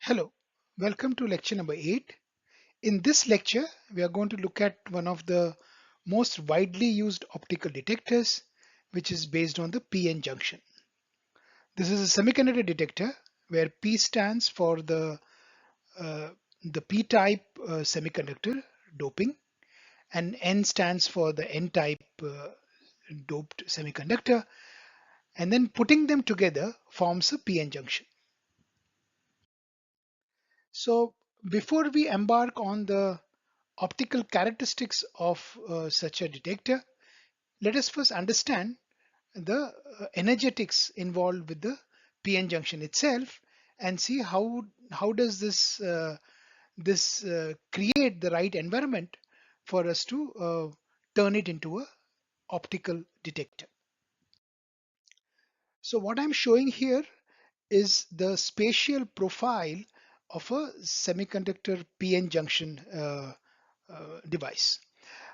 Hello, welcome to lecture number 8. In this lecture, we are going to look at one of the most widely used optical detectors, which is based on the PN junction. This is a semiconductor detector where P stands for uh, the P-type semiconductor doping, and N stands for the N-type doped semiconductor, and then putting them together forms a PN junction. So before we embark on the optical characteristics of such a detector, let us first understand the energetics involved with the PN junction itself and see how does this create the right environment for us to turn it into a optical detector. So what I'm showing here is the spatial profile of a semiconductor PN junction device.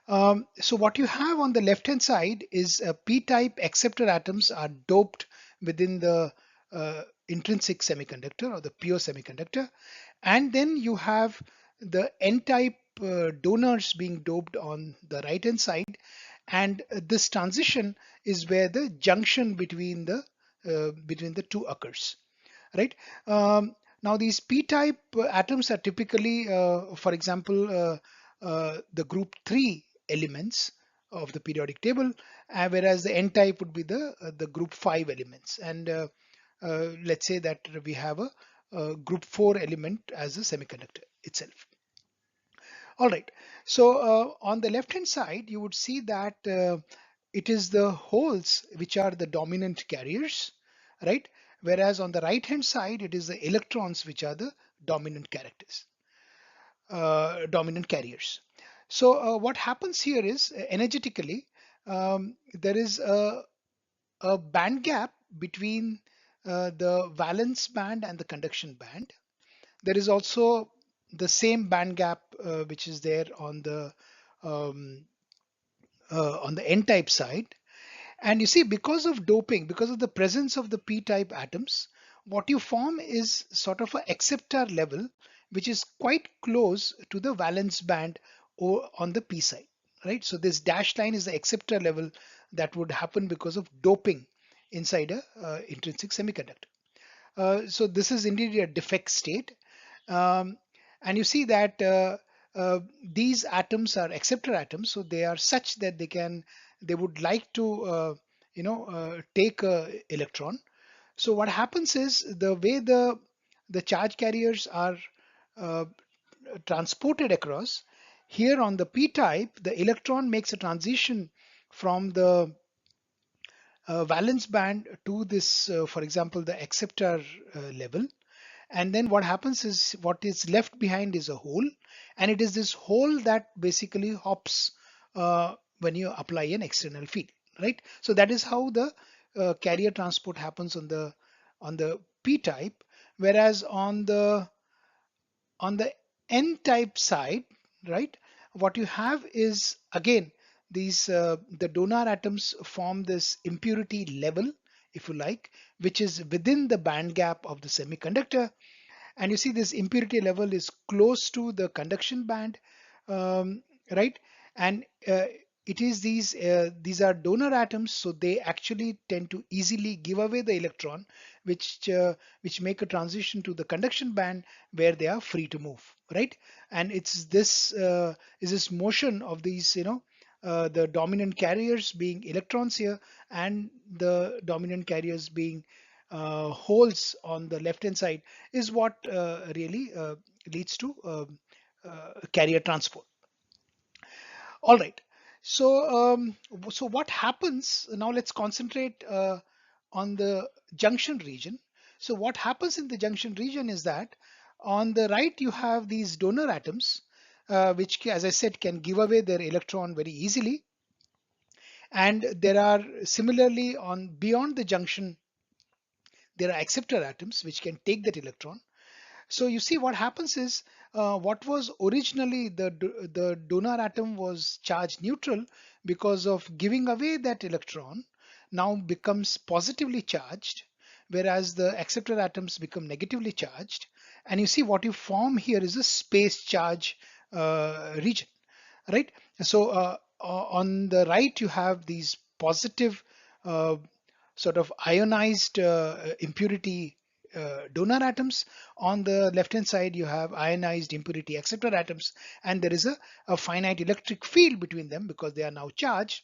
So what you have on the left hand side is p-type acceptor atoms are doped within the intrinsic semiconductor or the pure semiconductor, and then you have the n-type donors being doped on the right hand side, and this transition is where the junction between the two occurs, right? Now these p-type atoms are typically for example the group 3 elements of the periodic table, whereas the n-type would be the group 5 elements, and let's say that we have a group 4 element as a semiconductor itself. All right, so on the left hand side you would see that it is the holes which are the dominant carriers, right? Whereas on the right hand side it is the electrons which are the dominant characters, dominant carriers. So what happens here is energetically there is a band gap between the valence band and the conduction band. There is also the same band gap which is there um, on the n-type side. And you see, because of doping, because of the presence of the p-type atoms, what you form is sort of a acceptor level, which is quite close to the valence band or on the p side, right? So this dashed line is the acceptor level that would happen because of doping inside a intrinsic semiconductor. So this is indeed a defect state. Um, and you see that these atoms are acceptor atoms, so they are such that they would like to take a electron. So what happens is the way the charge carriers are uh, transported across, here on the p-type the electron makes a transition from the valence band to this for example the acceptor level, and then what happens is what is left behind is a hole, and it is this hole that basically hops when you apply an external field, right? So that is how the carrier transport happens on the p type, whereas on the n type side, right, what you have is again these the donor atoms form this impurity level, if you like, which is within the band gap of the semiconductor, and you see this impurity level is close to the conduction band, um, right? And it is these are donor atoms, so they actually tend to easily give away the electron, which make a transition to the conduction band where they are free to move, right? And it's this is this motion of these the dominant carriers being electrons here, and the dominant carriers being holes on the left hand side, is what really leads to carrier transport. All right. So so what happens now? Let's concentrate on the junction region. So what happens in the junction region is that on the right you have these donor atoms, which, as I said, can give away their electron very easily, and there are similarly on beyond the junction there are acceptor atoms which can take that electron. So you see what happens is what was originally the donor atom was charge neutral, because of giving away that electron now becomes positively charged, whereas the acceptor atoms become negatively charged. And you see what you form here is a space charge region, right? So on the right, you have these positive uh, sort of ionized impurity donor atoms. On the left hand side, you have ionized impurity acceptor atoms, and there is a finite electric field between them because they are now charged,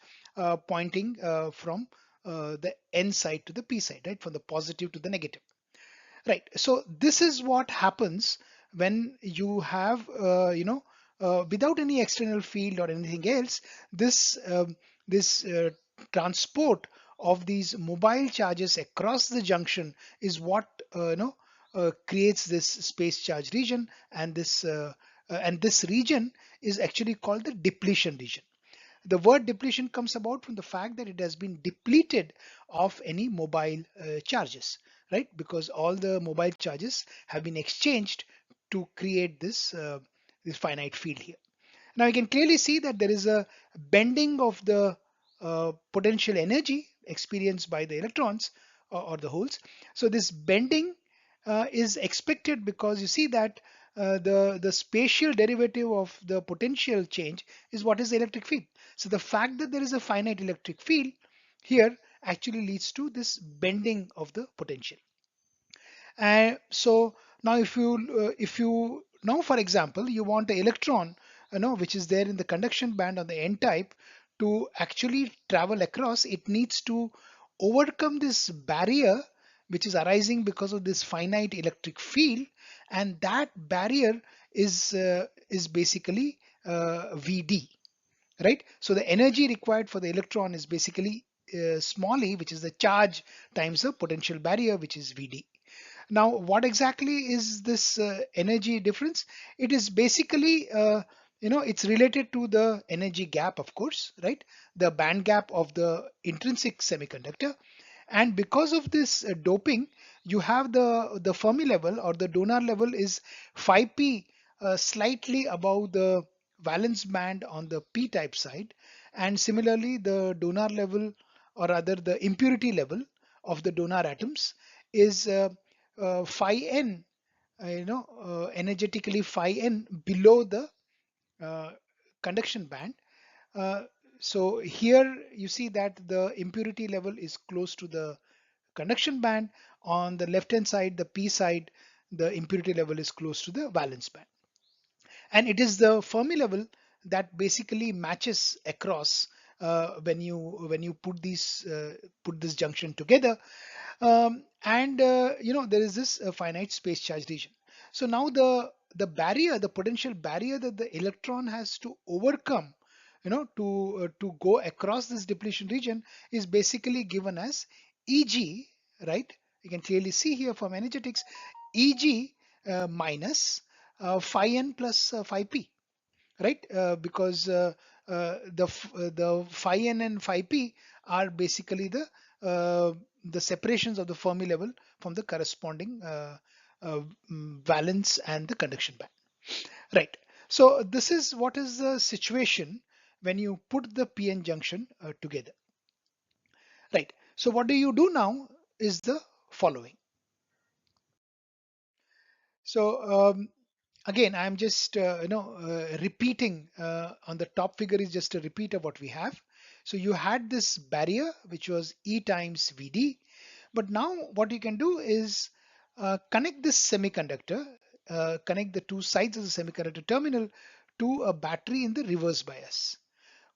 pointing from the n side to the p side, right? From the positive to the negative. Right. So this is what happens when you have, without any external field or anything else, this transport of these mobile charges across the junction is what creates this space charge region, and this region is actually called the depletion region. The word depletion comes about from the fact that it has been depleted of any mobile charges, right? Because all the mobile charges have been exchanged to create this finite field here. Now you can clearly see that there is a bending of the potential energy experienced by the electrons or the holes. So this bending is expected because you see that the spatial derivative of the potential change is what is the electric field. So the fact that there is a finite electric field here actually leads to this bending of the potential. And so now if you now, for example, you want the electron, which is there in the conduction band on the n type, to actually travel across, it needs to overcome this barrier which is arising because of this finite electric field, and that barrier is basically Vd, right? So the energy required for the electron is basically small e, which is the charge times the potential barrier, which is Vd. Now, what exactly is this energy difference? It is basically, it's related to the energy gap, of course, right? The band gap of the intrinsic semiconductor. And because of this doping, you have the Fermi level or the donor level is phi p slightly above the valence band on the p-type side. And similarly, the donor level, or rather the impurity level of the donor atoms is phi n, energetically phi n below the uh, conduction band. Uh, so here you see that the impurity level is close to the conduction band. On the left hand side, the p side, the impurity level is close to the valence band. And it is the Fermi level that basically matches across when you put this junction together, and there is this finite space charge region. So now the barrier, the potential barrier that the electron has to overcome, to go across this depletion region is basically given as Eg, right? You can clearly see here from energetics, Eg minus phi n plus phi p, right? Because the phi n and phi p are basically the separations of the Fermi level from the corresponding valence and the conduction band, right? So this is what is the situation when you put the PN junction together, right? So what do you do now is the following. So again, I'm just repeating on the top figure is just a repeat of what we have. So you had this barrier which was E times Vd, but now what you can do is connect this semiconductor, connect the two sides of the semiconductor terminal to a battery in the reverse bias.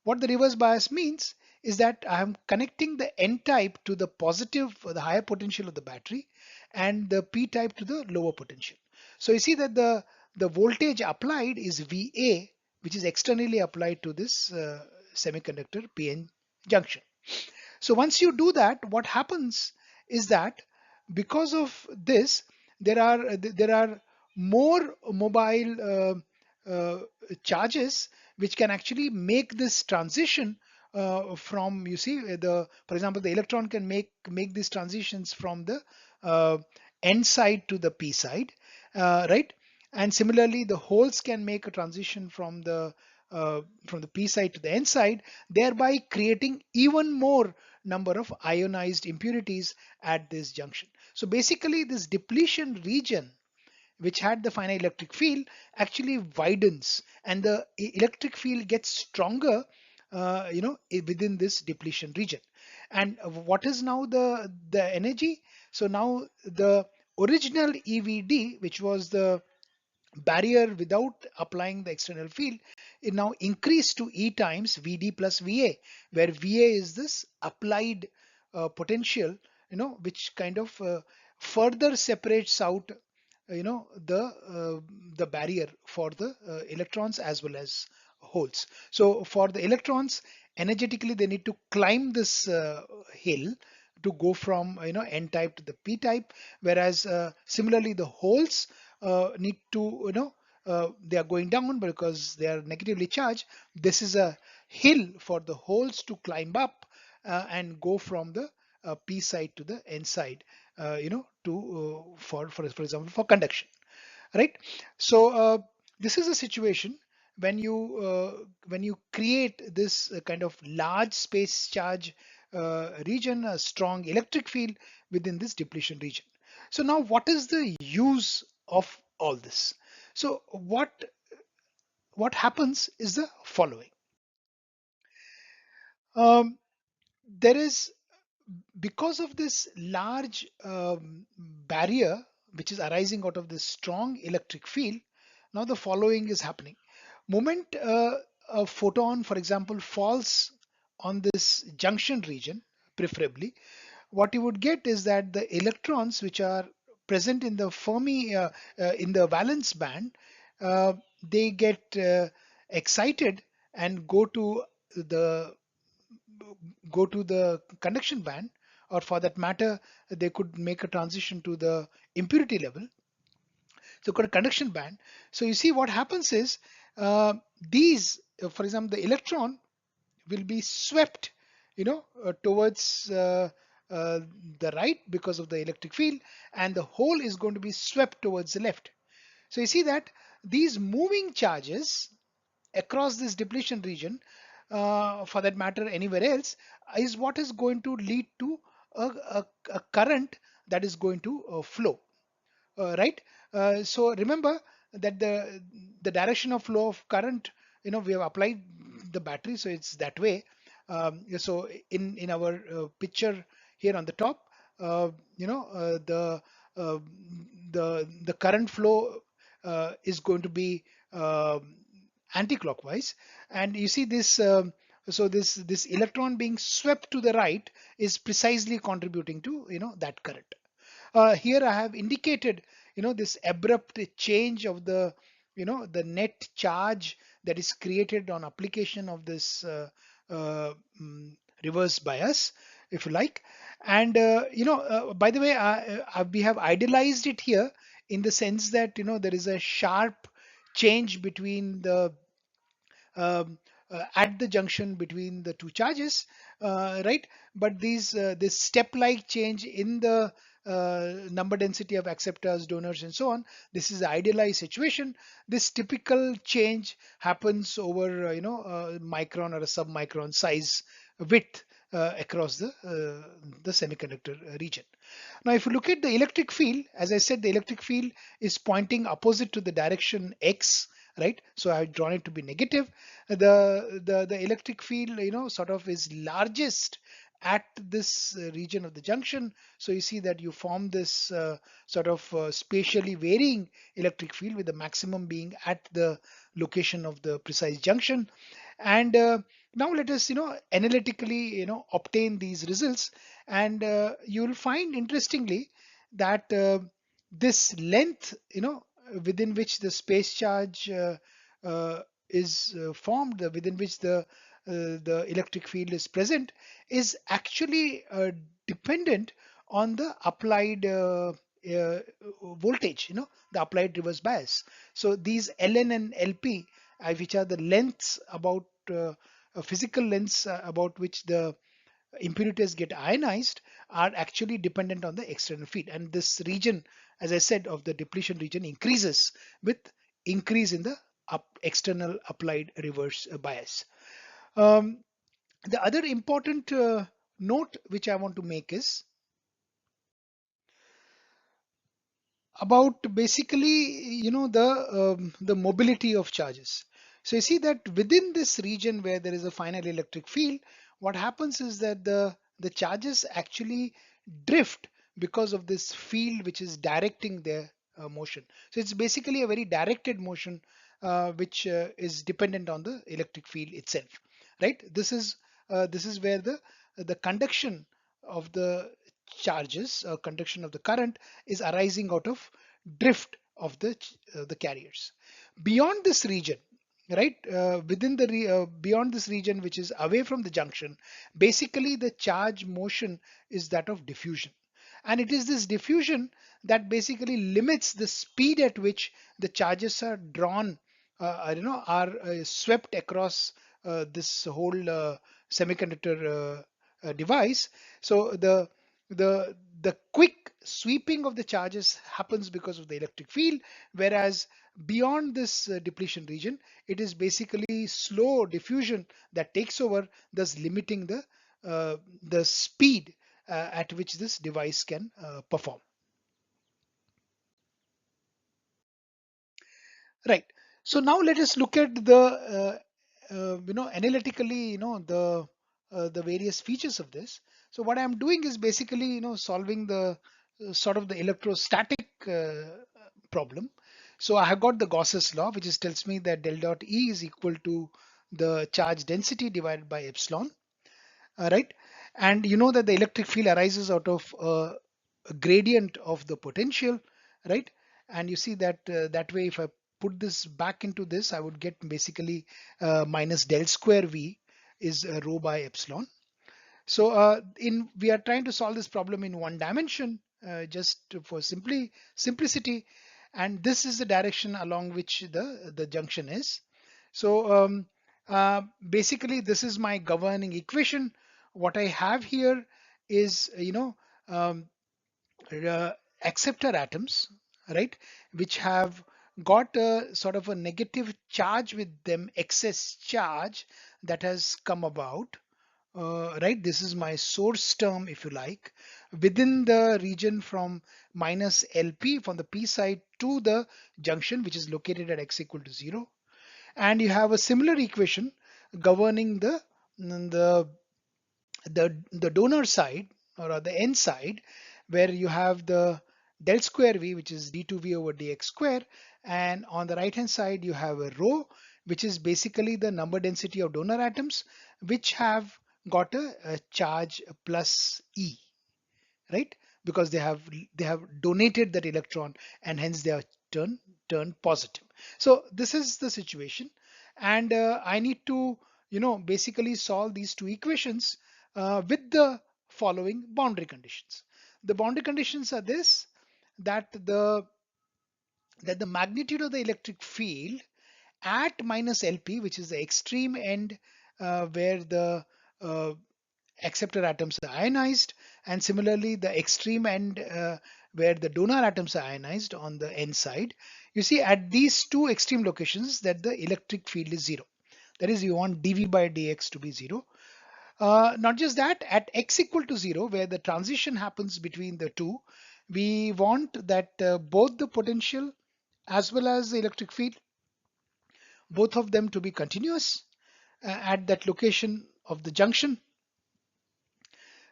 What the reverse bias means is that I am connecting the N type to the positive or the higher potential of the battery, and the P type to the lower potential. So you see that the voltage applied is VA, which is externally applied to this semiconductor PN junction. So once you do that, what happens is that because of this, there are more mobile charges which can actually make this transition from, you see, for example, the electron can make these transitions from the uh, N side to the P side, right? And similarly, the holes can make a transition from the P side to the N side, thereby creating even more number of ionized impurities at this junction. So basically this depletion region, which had the finite electric field, actually widens, and the electric field gets stronger within this depletion region. And what is now the energy? So now the original EVD, which was the barrier without applying the external field, it now increased to E times Vd plus Va, where Va is this applied potential, which kind of further separates out the barrier for the electrons as well as holes. So for the electrons, energetically they need to climb this hill to go from n type to the p type, whereas similarly the holes need to they are going down because they are negatively charged. This is a hill for the holes to climb up and go from the p side to the n side, to for example for conduction, right? So this is a situation when you create this kind of large space charge region, a strong electric field within this depletion region. So now what is the use of all this? So what happens is the following. um, there is, because of this large barrier which is arising out of this strong electric field, now the following is happening. Moment a photon, for example, falls on this junction region, preferably, what you would get is that the electrons which are present in the Fermi, in the valence band, uh, they get excited and the go to the conduction band, or for that matter, they could make a transition to the impurity level. So got a conduction band. So you see what happens is these, for example, the electron will be swept, towards the right because of the electric field, and the hole is going to be swept towards the left. So you see that these moving charges across this depletion region, for that matter anywhere else, is what is going to lead to a current that is going to flow, right? So remember that the direction of flow of current, we have applied the battery, so it's that way. So in our picture here on the top, uh, the current flow is going to be anti-clockwise, and you see this. So this electron being swept to the right is precisely contributing to that current. Here I have indicated, this abrupt change of the net charge that is created on application of this uh, mm, reverse bias, if you like. And by the way, we have idealized it here in the sense that there is a sharp change between the at the junction between the two charges, right? But this step-like change in the number density of acceptors, donors, and so on. This is the idealized situation. This typical change happens over micron or a sub-micron size width across the semiconductor region. Now, if you look at the electric field, as I said, the electric field is pointing opposite to the direction x, right? So I've drawn it to be negative. The electric field, sort of is largest at this region of the junction. So you see that you form this sort of spatially varying electric field, with the maximum being at the location of the precise junction. And now let us analytically obtain these results, and you'll find interestingly that this length, within which the space charge is formed, within which the electric field is present, is actually dependent on the applied uh, voltage, the applied reverse bias. So these ln and lp, which are the lengths about physical lengths about which the impurities get ionized, are actually dependent on the external field. And this region, as I said, of the depletion region increases with increase in the external applied reverse bias. Um, the other important note which I want to make is about basically, the mobility of charges. So you see that within this region where there is a finite electric field, what happens is that the charges actually drift because of this field which is directing their motion. So it's basically a very directed motion, which is dependent on the electric field itself, right? This is where the conduction of the charges, conduction of the current, is arising out of drift of the carriers. Beyond this region, right, beyond this region which is away from the junction, basically the charge motion is that of diffusion, and it is this diffusion that basically limits the speed at which the charges are drawn, are swept across this whole semiconductor device. So the quick sweeping of the charges happens because of the electric field, whereas beyond this depletion region, it is basically slow diffusion that takes over, thus limiting the speed at which this device can perform. Right. So now let us look at analytically, the various features of this. So what I'm doing is basically, solving the sort of the electrostatic problem. So I have got the Gauss's law, which is tells me that del dot E is equal to the charge density divided by epsilon, right? And you know that the electric field arises out of a gradient of the potential, right? And you see that that way, if I put this back into this, I would get basically minus del square V is rho by epsilon. So in we are trying to solve this problem in one dimension, just for simplicity, and this is the direction along which the junction is. So basically, this is my governing equation. What I have here is, um, uh, acceptor atoms, right, which have got a sort of a negative charge with them, excess charge that has come about, right? This is my source term, if you like, within the region from minus LP from the P side to the junction, which is located at x equal to 0. And you have a similar equation governing the the donor side, or the n side, where you have the del square V, which is d2V over dx square, and on the right hand side you have a rho, which is basically the number density of donor atoms which have got a charge plus E, right? Because they have donated that electron, and hence they are turned positive. So this is the situation, and I need to basically solve these two equations with the following boundary conditions. The boundary conditions are this: that the magnitude of the electric field at minus LP, which is the extreme end where the uh, acceptor atoms are ionized, and similarly the extreme end where the donor atoms are ionized on the n side. You see at these two extreme locations that the electric field is zero. That is, you want dV by dx to be zero. Not just that, at x equal to 0, where the transition happens between the two, we want that both the potential as well as the electric field, both of them to be continuous at that location of the junction.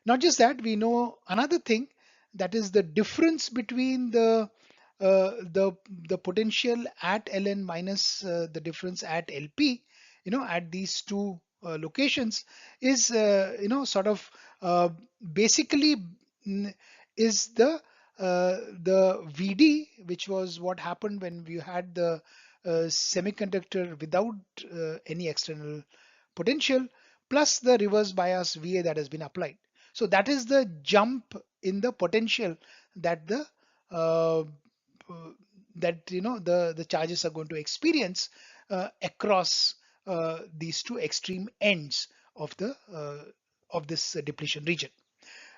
Not just that, we know another thing, that is the difference between the potential at ln minus the difference at lp, at these two locations, is sort of basically is the Vd, which was what happened when we had the semiconductor without any external potential, plus the reverse bias Va that has been applied. So that is the jump in the potential that uh, the charges are going to experience across these two extreme ends of this depletion region.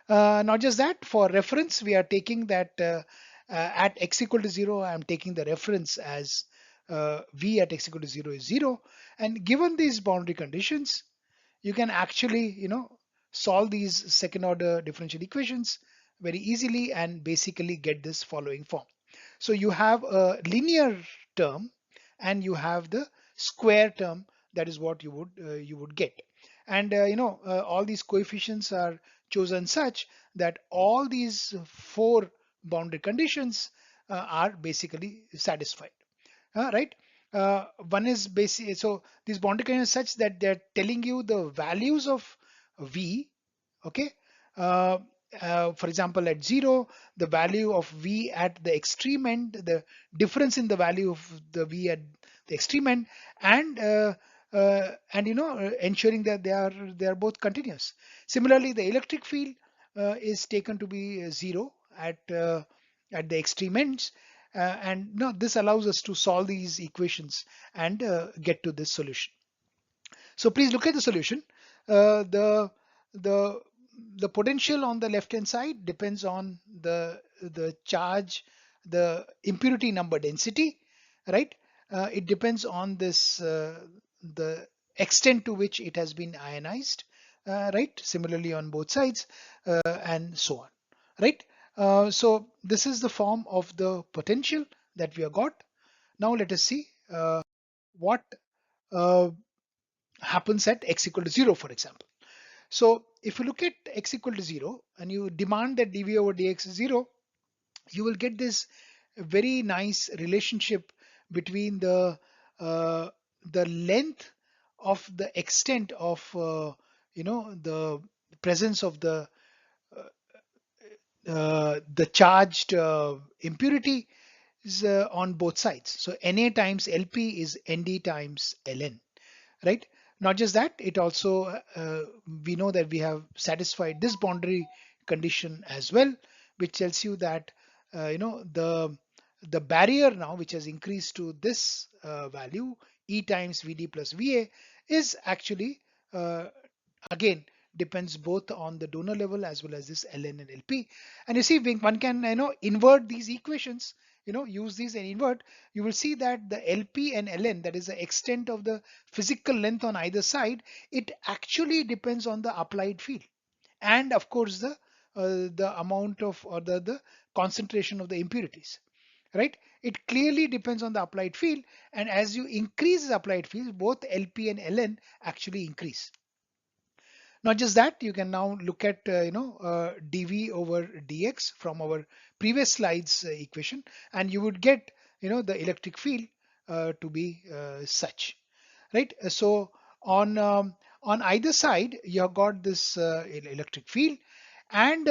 Not just that, for reference, we are taking that at x equal to 0, I'm taking the reference as V at x equal to 0 is 0. And given these boundary conditions, you can actually, solve these second order differential equations very easily and basically get this following form. So you have a linear term and you have the square term. That is what you would get. And all these coefficients are chosen such that all these four boundary conditions are basically satisfied. Right? One is basic. So these boundary conditions such that they're telling you the values of V. Okay. Uh, for example, at 0, the value of V at the extreme end, the difference in the value of the V at the extreme end, and ensuring that they are both continuous. Similarly, the electric field is taken to be 0 at the extreme ends, and no, this allows us to solve these equations and get to this solution. So please look at the solution. Uh, the the the potential on the left hand side depends on the charge, the impurity number density, right? It depends on this the extent to which it has been ionized, right? Similarly on both sides, and so on, right? So this is the form of the potential that we have got. Now let us see what uh, happens at x equal to 0, for example. So if you look at x equal to 0 and you demand that dv over dx is 0, you will get this very nice relationship between uh, the length of the extent of the presence of the charged impurity is on both sides. So Na times Lp is Nd times Ln, right? Not just that, it also we know that we have satisfied this boundary condition as well, which tells you that the barrier now, which has increased to this value E times Vd plus Va, is actually uh, again depends both on the donor level as well as this Ln and Lp. And you see, one can invert these equations, use these and invert. You will see that the Lp and Ln, that is the extent of the physical length on either side, it actually depends on the applied field, and of course the amount of, or the concentration of the impurities, right? It clearly depends on the applied field, and as you increase the applied field, both Lp and Ln actually increase. Not just that, you can now look at dv over dx from our previous slides equation, and you would get the electric field to be such, right? So on either side, you have got this electric field, and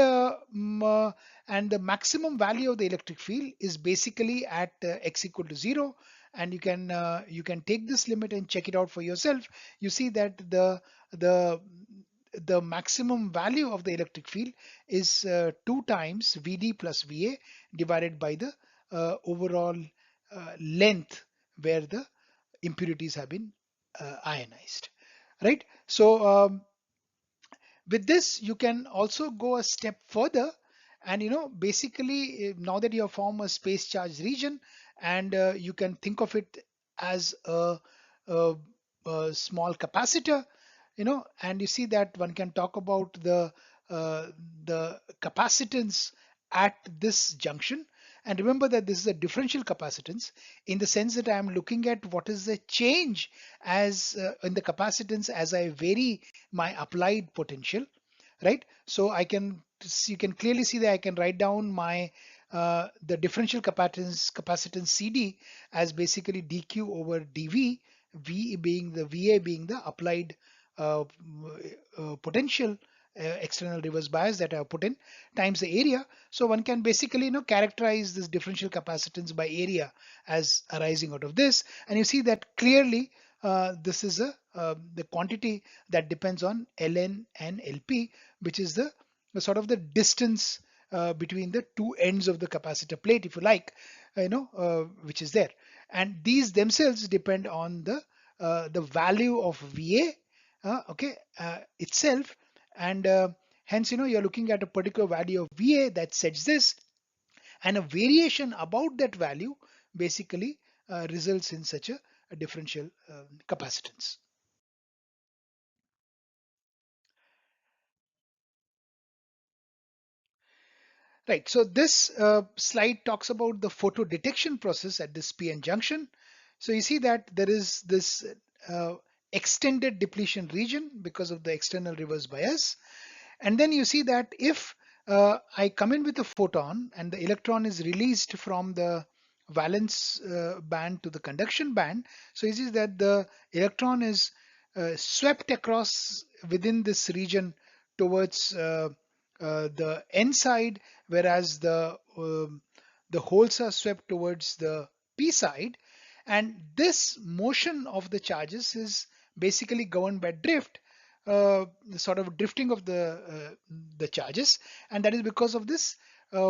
and the maximum value of the electric field is basically at x equal to 0. And you can take this limit and check it out for yourself. You see that the the maximum value of the electric field is 2 times Vd plus Va divided by the overall length where the impurities have been ionized, right? So with this, you can also go a step further, and basically now that you have formed a space charge region, and you can think of it as a, a small capacitor, and you see that one can talk about the capacitance at this junction. And remember that this is a differential capacitance, in the sense that I am looking at what is the change as in the capacitance as I vary my applied potential, right? So you can clearly see that I can write down my the differential capacitance CD as basically dq over dv, v being the Va being the applied potential external reverse bias that I have put in, times the area. So one can basically characterize this differential capacitance by area as arising out of this, and you see that clearly this is the quantity that depends on Ln and Lp, which is the sort of the distance between the two ends of the capacitor plate, if you like, which is there. And these themselves depend on the value of Va, okay, itself, and hence you're looking at a particular value of Va that sets this, and a variation about that value basically results in such a differential capacitance. Right. So this slide talks about the photo detection process at this PN junction. So you see that there is this uh, extended depletion region because of the external reverse bias. And then you see that if I come in with a photon and the electron is released from the valence band to the conduction band, so you see that the electron is swept across within this region towards the n side, whereas the holes are swept towards the p side. And this motion of the charges is basically governed by drift, the sort of drifting of the charges, and that is because of this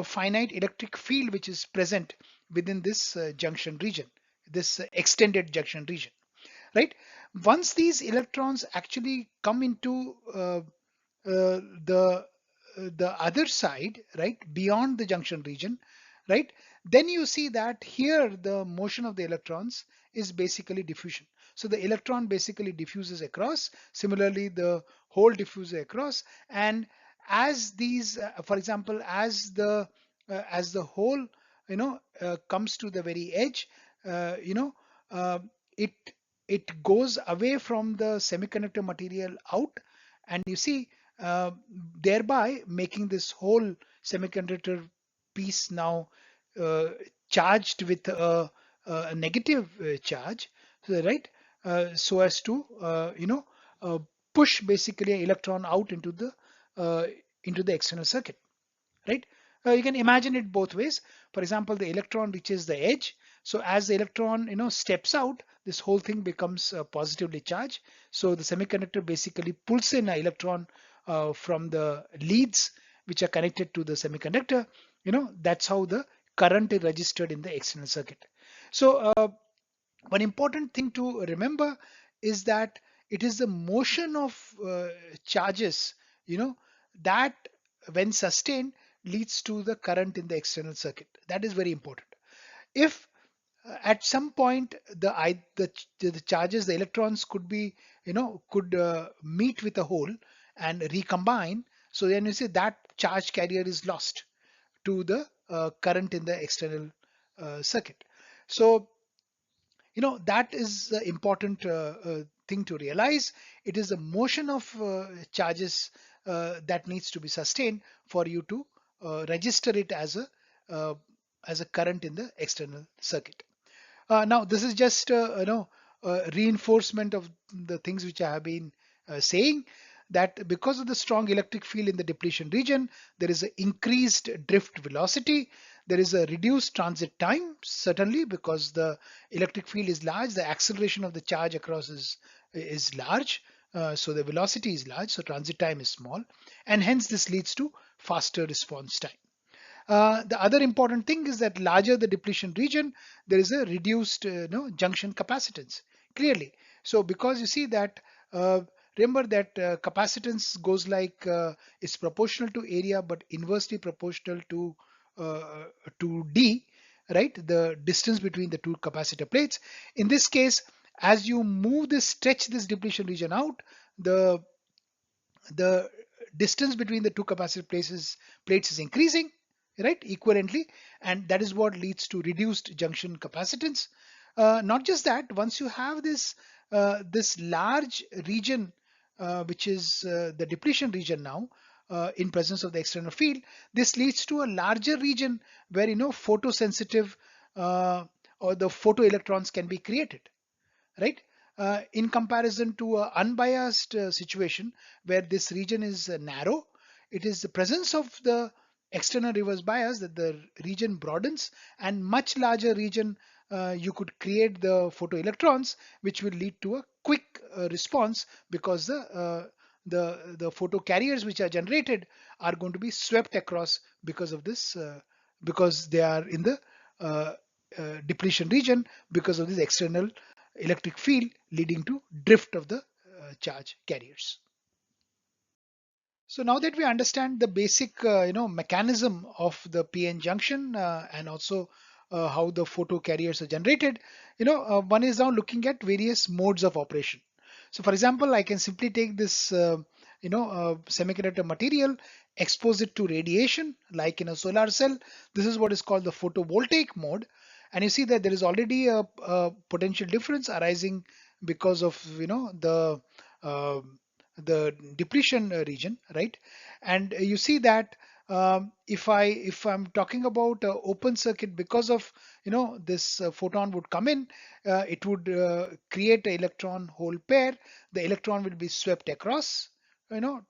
finite electric field which is present within this junction region, this extended junction region, right? Once these electrons actually come into the other side, right, beyond the junction region, right, then you see that here the motion of the electrons is basically diffusion. So the electron basically diffuses across. Similarly, the hole diffuses across, and as these, for example, as the hole, comes to the very edge, uh, you know, uh, it it goes away from the semiconductor material out, and you see, uh, thereby making this whole semiconductor piece now uh, charged with a negative charge, so, right? So as to uh, push basically an electron out uh, into the external circuit, right? You can imagine it both ways. For example, the electron reaches the edge. So as the electron, steps out, this whole thing becomes positively charged. So the semiconductor basically pulls in an electron from the leads which are connected to the semiconductor. That's how the current is registered in the external circuit. So one important thing to remember is that it is the motion of charges, that when sustained leads to the current in the external circuit. That is very important. If at some point the charges, the electrons could be, could meet with a hole and recombine, so then you see that charge carrier is lost to the current in the external circuit. So that is the important thing to realize. It is the motion of charges that needs to be sustained for you to register it uh, as a current in the external circuit. Now this is just reinforcement of the things which I have been saying, that because of the strong electric field in the depletion region, there is an increased drift velocity. There is a reduced transit time, certainly because the electric field is large, the acceleration of the charge across is large, so the velocity is large, so transit time is small, and hence this leads to faster response time. The other important thing is that larger the depletion region, there is a reduced junction capacitance, clearly. So because you see that, remember that capacitance goes like is proportional to area but inversely proportional uh, to D, right? The distance between the two capacitor plates. In this case, as you stretch this depletion region out, the the distance between the two capacitor plates is increasing, right, equivalently, and that is what leads to reduced junction capacitance. Not just that, once you have this large region, which is the depletion region now, in presence of the external field, this leads to a larger region where photosensitive or the photoelectrons can be created, right? In comparison to an unbiased situation where this region is narrow, it is the presence of the external reverse bias that the region broadens, and much larger region you could create the photoelectrons, which will lead to a quick response because the photo carriers which are generated are going to be swept across because of this, because they are in the depletion region because of this external electric field leading to drift of the charge carriers. So now that we understand the basic mechanism of the PN junction, and also how the photo carriers are generated, one is now looking at various modes of operation. So for example, I can simply take this semiconductor material expose it to radiation like in a solar cell. This is what is called the photovoltaic mode, and you see that there is already a potential difference arising because of uh, the depletion region, right? And you see that if I'm talking about open circuit, because of this photon would come in, it would create an electron hole pair. The electron will be swept across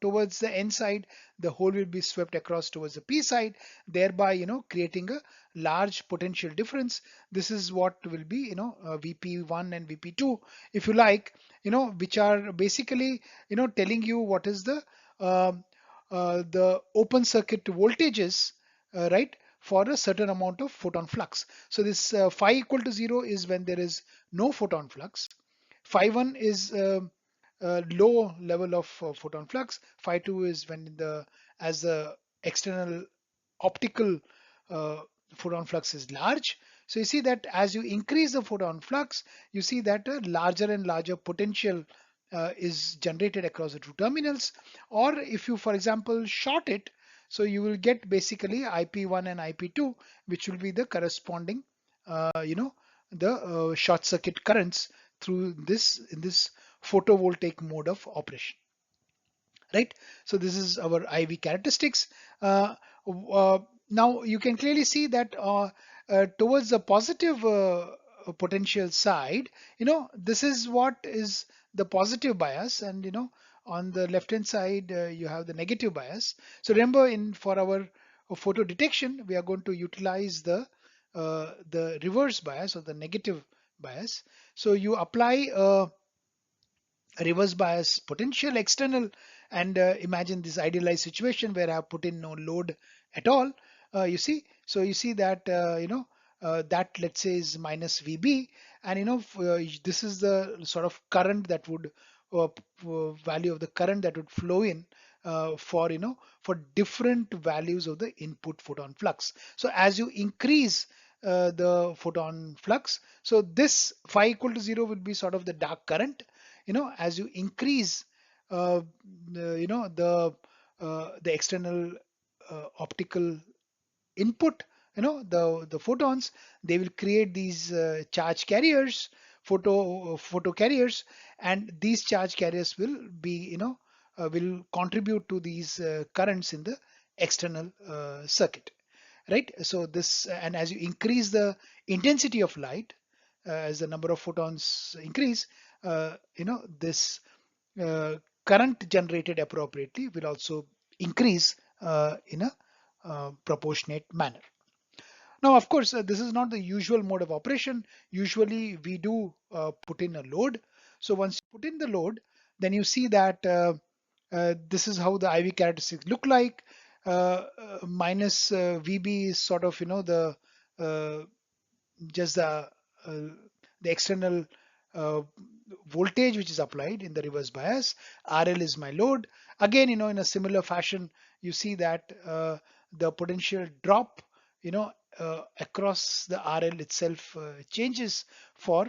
towards the n side, the hole will be swept across towards the p side, thereby creating a large potential difference. This is what will be vp1 and vp2, if you like, which are basically telling you what is um the open circuit voltages, right, for a certain amount of photon flux. So this phi equal to 0 is when there is no photon flux. Phi 1 is low level of photon flux. Phi 2 is when the external optical uh, photon flux is large. So you see that as you increase the photon flux, you see that a larger and larger potential is generated across the two terminals. Or if you, for example, short it, so you will get basically IP1 and IP2, which will be the corresponding, the short circuit currents through this in this photovoltaic mode of operation, right? So this is our IV characteristics. Uh, Now you can clearly see that towards the positive potential side, this is what is the positive bias, and on the left hand side you have the negative bias. So remember, in for our photo detection, we are going to utilize the reverse bias or the negative bias. So you apply reverse bias potential external, and imagine this idealized situation where I have put in no load at all. You see, so you see that that, let's say, is minus VB, and this is the sort of current that would value of the current that would flow in for different values of the input photon flux. So as you increase the photon flux, so this phi equal to 0 will be sort of the dark current. As you increase the external optical input, the photons, they will create these charge carriers, photo carriers, and these charge carriers will be will contribute to these currents in the external circuit, right? So this, and as you increase the intensity of light, as the number of photons increase, this uh, current generated appropriately will also increase in a proportionate manner. Now, of course, this is not the usual mode of operation. Usually we do put in a load. So once you put in the load, then you see that this is how the IV characteristics look like. Minus VB is sort of uh, just uh, the external uh, voltage which is applied in the reverse bias. RL is my load. Again, in a similar fashion, you see that the potential drop, across the RL itself changes for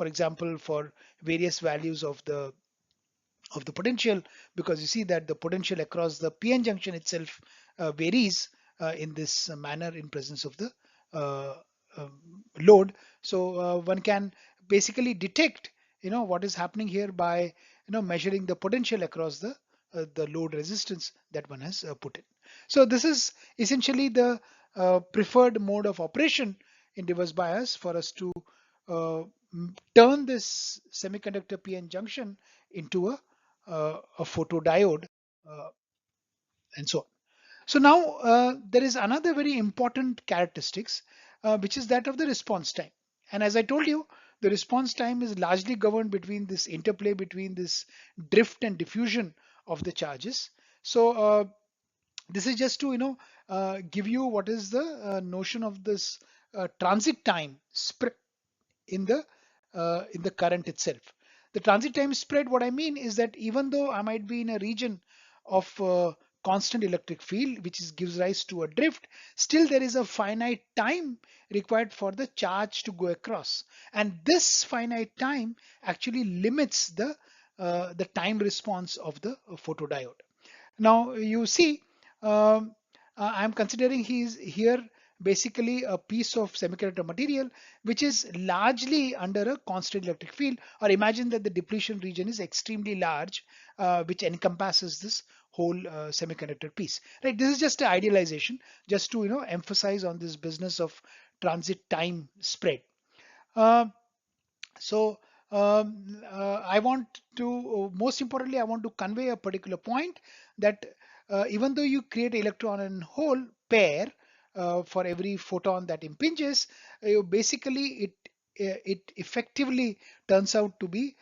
example, for various values of the potential, because you see that the potential across the PN junction itself varies in this manner in presence of the uh, load. So one can basically detect what is happening here by measuring the potential across the load resistance that one has put in. So this is essentially the preferred mode of operation in reverse bias for us to uh, turn this semiconductor PN junction into a photodiode, uh, and so on. So now there is another very important characteristics, which is that of the response time. And as I told you, the response time is largely governed between this interplay between this drift and diffusion of the charges. So this is just to give you what is the notion of this transit time spread in the current itself. The transit time spread, what I mean is that even though I might be in a region of constant electric field, which gives rise to a drift, still there is a finite time required for the charge to go across. And this finite time actually limits the time response of the photodiode. Now you see um, I'm considering he's here basically a piece of semiconductor material which is largely under a constant electric field, or imagine that the depletion region is extremely large, which encompasses this whole semiconductor piece, right? This is just an idealization, just to emphasize on this business of transit time spread. Um so I want to, most importantly, I want to convey a particular point that even though you create electron and hole pair for every photon that impinges, basically it effectively turns out to be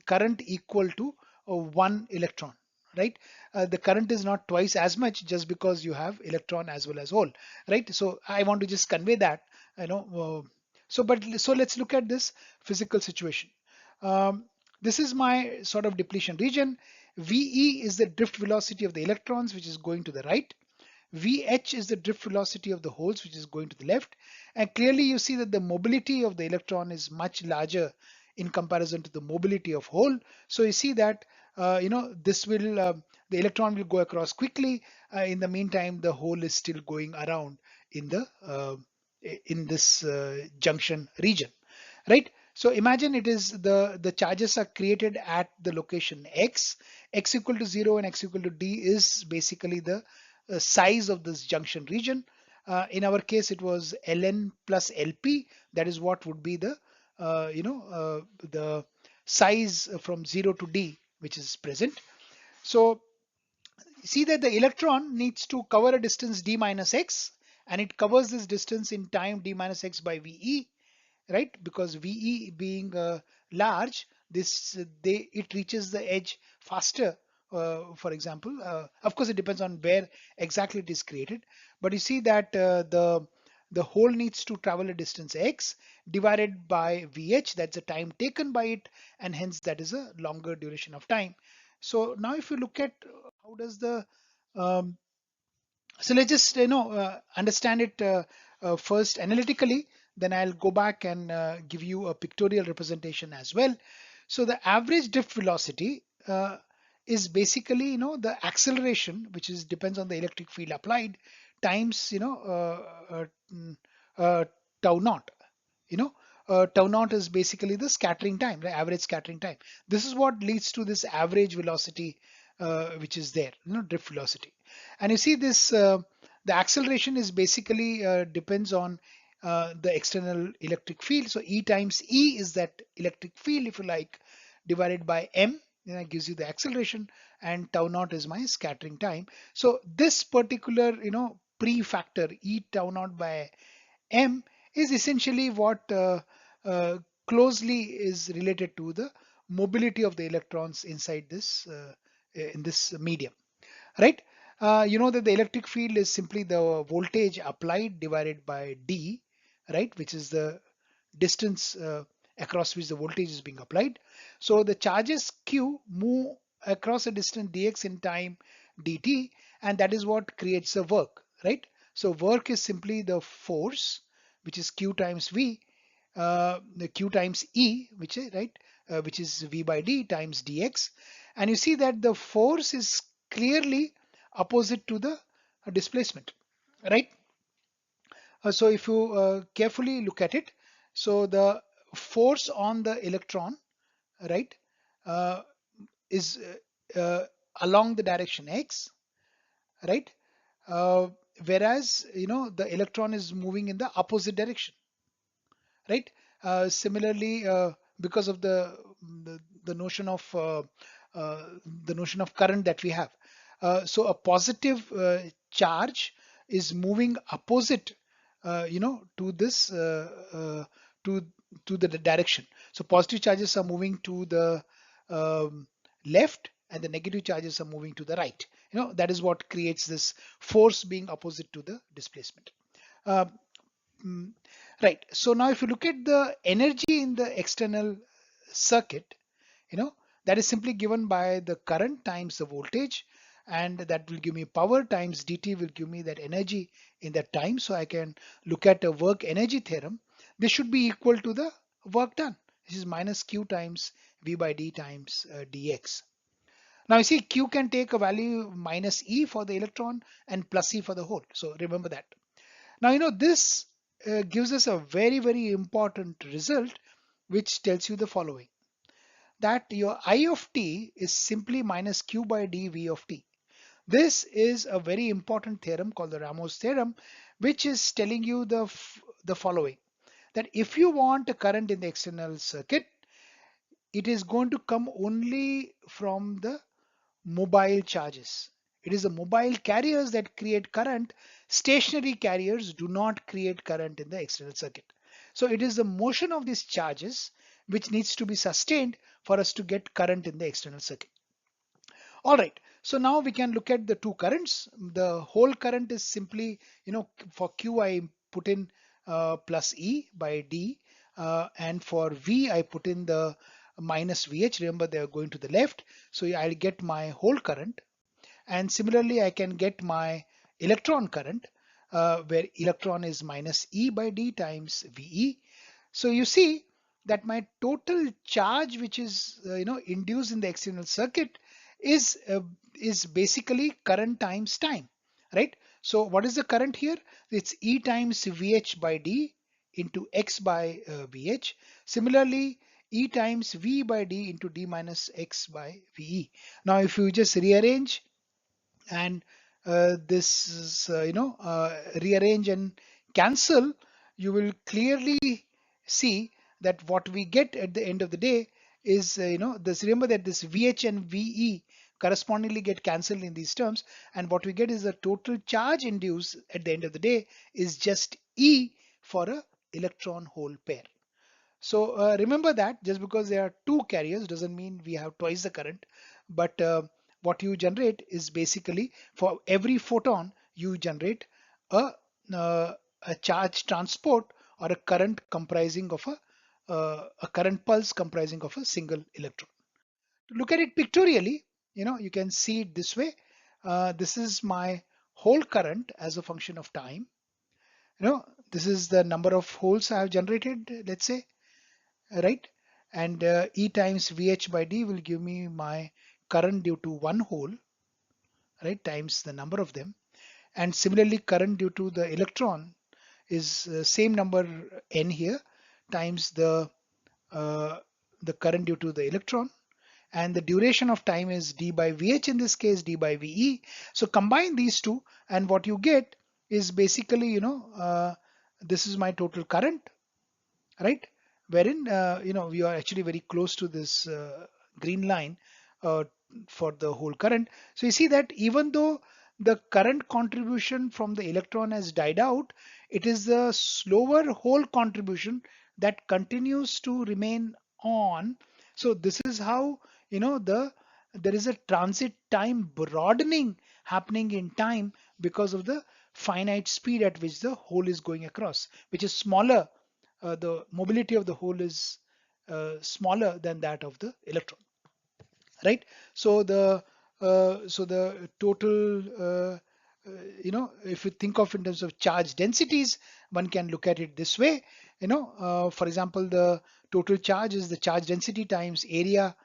current equal to one electron, right? The current is not twice as much just because you have electron as well as hole, right? So I want to just convey that, you know. So let's look at this physical situation. Um, this is my sort of depletion region. VE is the drift velocity of the electrons, which is going to the right. VH is the drift velocity of the holes, which is going to the left. And clearly you see that the mobility of the electron is much larger in comparison to the mobility of hole. So you see that this will the electron will go across quickly. In the meantime, the hole is still going around in the in this junction region, right? So imagine it is the charges are created at the location x equal to 0 and x equal to d is basically the size of this junction region. In our case, it was ln plus lp. That is what would be the size from 0 to d which is present. So see that the electron needs to cover a distance d minus x, and it covers this distance in time d minus x by ve, right? Because ve being large, this it reaches the edge faster. For example, of course it depends on where exactly it is created, but you see that the hole needs to travel a distance x divided by vh, that's the time taken by it, and hence that is a longer duration of time. So now if you look at how does the um, so let's just understand it first analytically. Then I'll go back and give you a pictorial representation as well. So the average drift velocity is basically the acceleration, which is depends on the electric field applied, times uh, tau naught. you know Tau naught is basically the scattering time, the average scattering time. This is what leads to this average velocity which is there, drift velocity. And you see this the acceleration is basically depends on the external electric field. So E times E is that electric field, if you like, divided by m, that gives you the acceleration, and tau naught is my scattering time. So this particular pre-factor E tau naught by m is essentially what closely is related to the mobility of the electrons inside this in this medium, right? You know that the electric field is simply the voltage applied divided by d, right, which is the distance across which the voltage is being applied. So the charges q move across a distance dx in time dt, and that is what creates the work, right? So work is simply the force, which is q times v, the q times e, which is right, which is v by d times dx. And you see that the force is clearly opposite to the displacement, right? So if you carefully look at it, so the force on the electron, right, uh, is along the direction x, right? Uh, Whereas the electron is moving in the opposite direction, right? Similarly, because of the notion of uh, the notion of current that we have, so a positive charge is moving opposite, to this to to the direction. So positive charges are moving to the left, and the negative charges are moving to the right. That is what creates this force being opposite to the displacement. Uh, Mm, Right. So now if you look at the energy in the external circuit, that is simply given by the current times the voltage, and that will give me power times dt will give me that energy in that time. So I can look at a work energy theorem. This should be equal to the work done. This is minus q times v by d times dx. Now you see Q can take a value minus E for the electron and plus E for the hole. So remember that. Now this gives us a very important result which tells you the following, that your I of t is simply minus Q by d V of t. This is a very important theorem called the Ramos theorem, which is telling you the following, that if you want a current in the external circuit, it is going to come only from the mobile charges. It is the mobile carriers that create current. Stationary carriers do not create current in the external circuit. So it is the motion of these charges which needs to be sustained for us to get current in the external circuit. All right, so now we can look at the two currents. The whole current is simply, for Q I put in plus E by D, and for V I put in the minus VH. Remember, they are going to the left, so I'll get my whole current. And similarly, I can get my electron current, where electron is minus E by D times VE. So you see that my total charge, which is induced in the external circuit, is basically current times time, right? So what is the current here? It's E times VH by D into X by VH. Similarly, E times V by D into D minus X by VE. Now, if you just rearrange and this is, rearrange and cancel, you will clearly see that what we get at the end of the day is, this, remember that this VH and VE correspondingly get cancelled in these terms, and what we get is the total charge induced at the end of the day is just E for a electron hole pair. So remember that just because there are two carriers doesn't mean we have twice the current, but what you generate is basically, for every photon you generate a, a charge transport or a current comprising of a current pulse comprising of a single electron. To look at it pictorially, you can see it this way. This is my whole current as a function of time. This is the number of holes I have generated, let's say, right? And E times VH by D will give me my current due to one hole, right, times the number of them. And similarly, current due to the electron is same number N here times uh, the current due to the electron. And the duration of time is D by VH, in this case D by VE. So combine these two, and what you get is basically, this is my total current, right? Wherein we are actually very close to this green line uh, for the whole current. So you see that even though the current contribution from the electron has died out, it is the slower whole contribution that continues to remain on. So this is how there is a transit time broadening happening in time because of the finite speed at which the hole is going across, which is smaller. The mobility of the hole is smaller than that of the electron, right? So the total, if you think of in terms of charge densities, one can look at it this way. For example, the total charge is the charge density times area,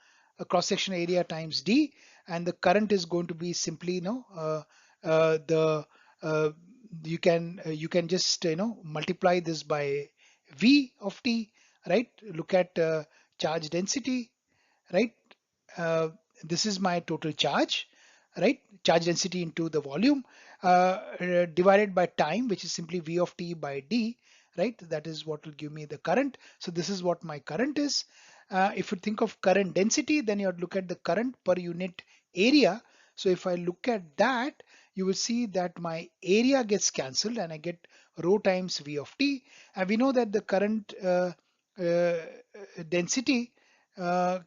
cross section area times d, and the current is going to be simply, the you can just multiply this by v of t, right? Look at charge density, right? uh, this is my total charge, right? Charge density into the volume, divided by time, which is simply V of t by d, right? That is what will give me the current. So this is what my current is. If you think of current density, then you have to look at the current per unit area. So if I look at that, you will see that my area gets cancelled and I get rho times V of t. And we know that the current uh, density uh,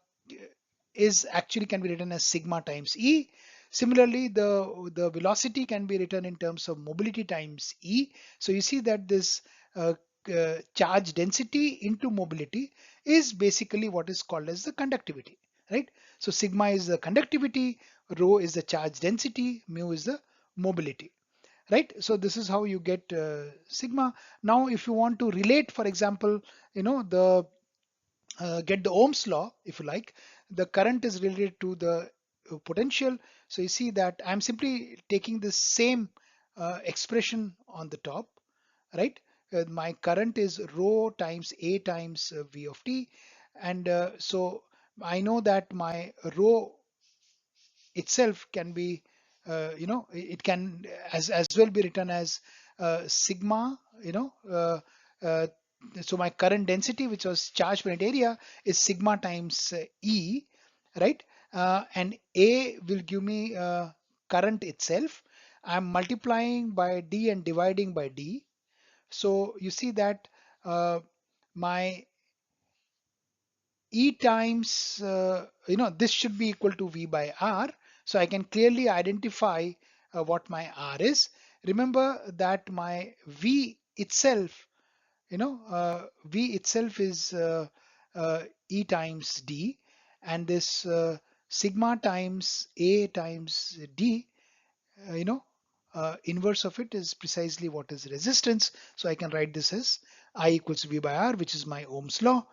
is actually can be written as sigma times E. Similarly, the velocity can be written in terms of mobility times E. So you see that this charge density into mobility is basically what is called as the conductivity, right? So sigma is the conductivity, rho is the charge density, mu is the mobility, right? So this is how you get sigma. Now, if you want to relate, for example, the get the Ohm's law, if you like, the current is related to the potential. So you see that I'm simply taking the same expression on the top, right? My current is rho times A times V of t, and so I know that my rho itself can be, it can as well be written as sigma, uh, so my current density, which was charge per unit area, is sigma times E, right? And A will give me current itself. I'm multiplying by D and dividing by D. So you see that my E times, this should be equal to V by R. So I can clearly identify what my R is. Remember that my V itself, V itself is E times D, and this sigma times A times D, inverse of it is precisely what is resistance. So I can write this as I equals V by R, which is my Ohm's law.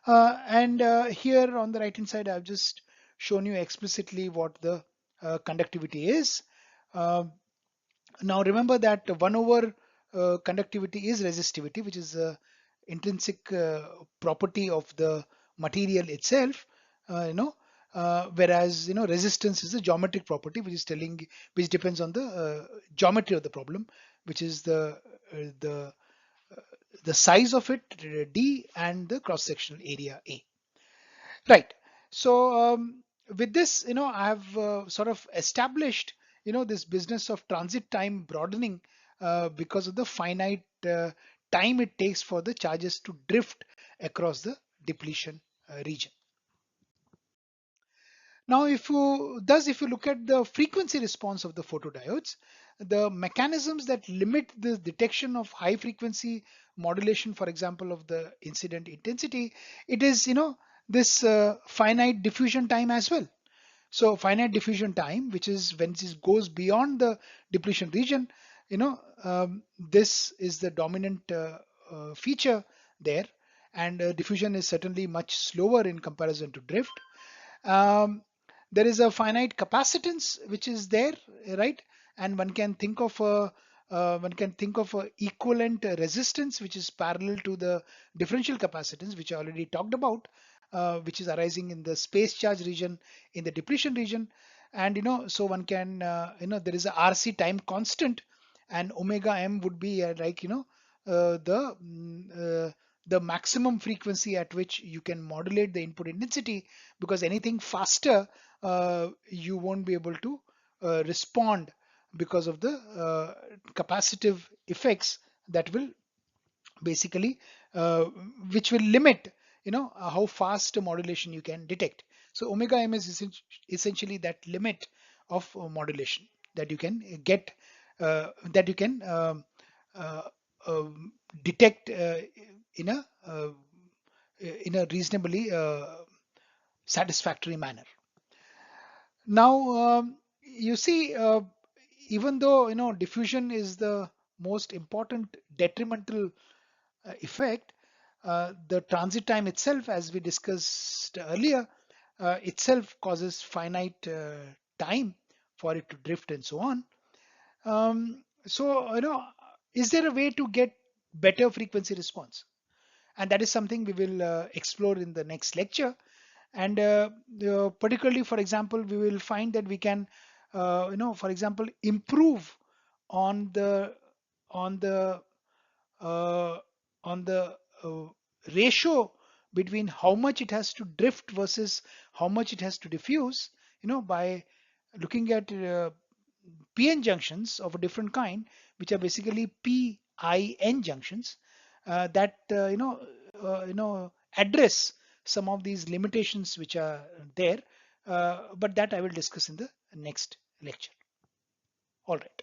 And here on the right hand side, I've just shown you explicitly what the conductivity is. Um Now remember that 1 over conductivity is resistivity, which is a intrinsic property of the material itself, whereas resistance is a geometric property, which depends on the geometry of the problem, which is the the size of it, d, and the cross sectional area, a. Right. So with this, I have sort of established, this business of transit time broadening because of the finite time it takes for the charges to drift across the depletion region. Now, if you look at the frequency response of the photodiodes, the mechanisms that limit the detection of high frequency modulation, for example, of the incident intensity, it is, this finite diffusion time as well. So finite diffusion time, which is when this goes beyond the depletion region, this is the dominant feature there, and diffusion is certainly much slower in comparison to drift. um, there is a finite capacitance which is there, right? And one can think of a equivalent resistance which is parallel to the differential capacitance, which I already talked about, which is arising in the space charge region, in the depletion region. And so one can, there is a RC time constant, and omega m would be like, the maximum frequency at which you can modulate the input intensity, because anything faster, you won't be able to respond because of the capacitive effects that will basically, uh, which will limit, how fast a modulation you can detect. So omega m is essentially that limit of modulation that you can get, that you can uh, detect in a uh, in a reasonably satisfactory manner. Now, you see, even though diffusion is the most important detrimental effect, the transit time itself, as we discussed earlier, itself causes finite time for it to drift and so on. So, is there a way to get better frequency response? And that is something we will explore in the next lecture. And particularly, for example, we will find that we can, for example, improve on the on the uh, on the ratio between how much it has to drift versus how much it has to diffuse, by looking at PN junctions of a different kind, which are basically PIN junctions that address some of these limitations which are there. But that I will discuss in the next lecture. All right.